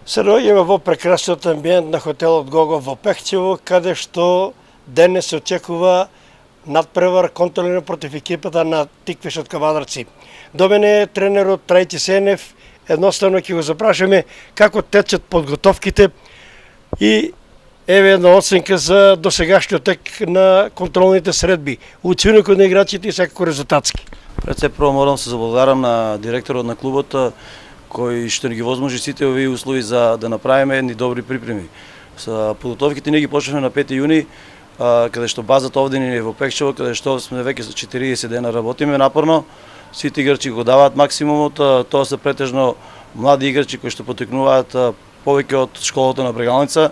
Се наоѓаме во прекрасниот амбиент на хотелот Гого во Пехчево, каде што денес се очекува надпревар контролиран против екипата на Тиквишот Кавадарци. До мене е тренерот Трајчи Сенев. Едноставно ќе го запрашаме како течат подготовките и еве една оценка за досегашниот тек на контролните средби, учинокот на играчите и секако резултатски. Пред се прво морам да се заблагодарам на директорот на клубот кој што ни ги возможи сите овие услови за да направиме едни добри припреми. Со подготовките ние ги почнавме на 5 јуни, каде што базата овде ни е во Пехчево, каде што сме веќе 40 дена работиме напорно. Сите играчи го даваат максимумот, тоа се претежно млади играчи кои што потекнуваат повеќе од школата на Брегалница.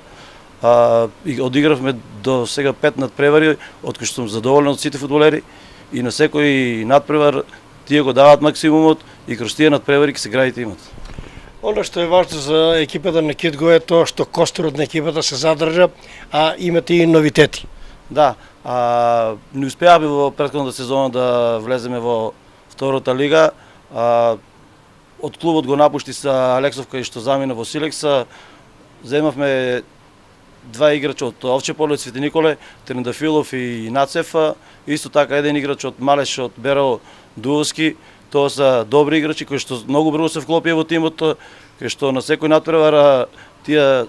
И одигравме до сега 5 надпревари, од кои што сум задоволен од сите фудбалери и на секој надпревар тие го даваат максимумот и кроз тие надпревари ќе се градите имат. Оно што е важно за екипата на Китго е тоа што косторот на екипата се задржа, а имате и новитети. Да, не успеавме во претходната сезона да влеземе во втората лига. Од клубот го напушти са Алексов кај што замина во Силекса. Земавме два играча од Овче поле, Цвети Николе, Трендафилов и Нацев. Исто така еден играч од Малеш од Беро Дуовски. Тоа се добри играчи кои што многу брзо се вклопија во тимот, кои што на секој надпревар тие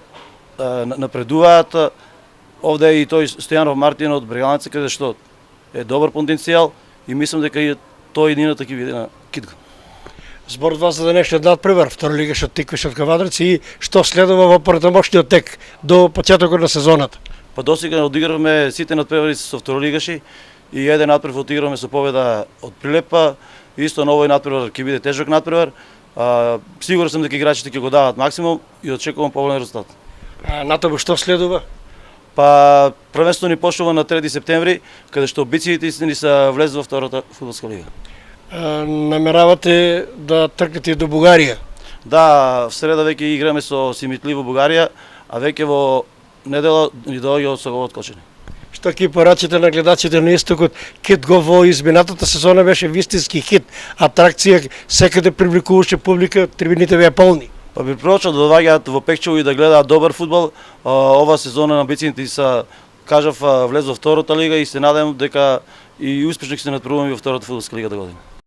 напредуваат. Овде е и тој Стојанов Мартин од Брегалница, каде што е добар потенцијал и мислам дека и тој едината ќе биде на Китго. Зборот вас за денешниот надпревар, втора лига што Тиквишот Кавадарци и што следува во претамошниот тек до почетокот на сезоната. Па досега одигравме сите надпревари со второлигаши и еден надпревар одигравме со победа од Прилепа. Исто на овој надпревар ќе биде тежок надпревар. Сигурен сум дека играчите ќе го дават максимум и очекувам поголем резултат. Натаму што следува? Па првенството ни почнува на 3 септември, каде што амбициите ни се влезат во втората фудбалска лига. Намеравате да тркате до Бугарија? Да, в среда веќе играме со Симитли во Бугарија, а веќе во недела ни доаѓа од Согол од Кочани. Што ќе порачите на гледачите на истокот? Китго во изминатата сезона беше вистински хит, атракција, секаде привлекуваше публика, трибините беа полни. Па би препорачал да доаѓаат во Пехчево и да гледаат добар фудбал. Ова сезона амбициите се, кажав, влез во втората лига и се надевам дека и успешно ќе се натпреваруваме во втората фудбалска лига до година.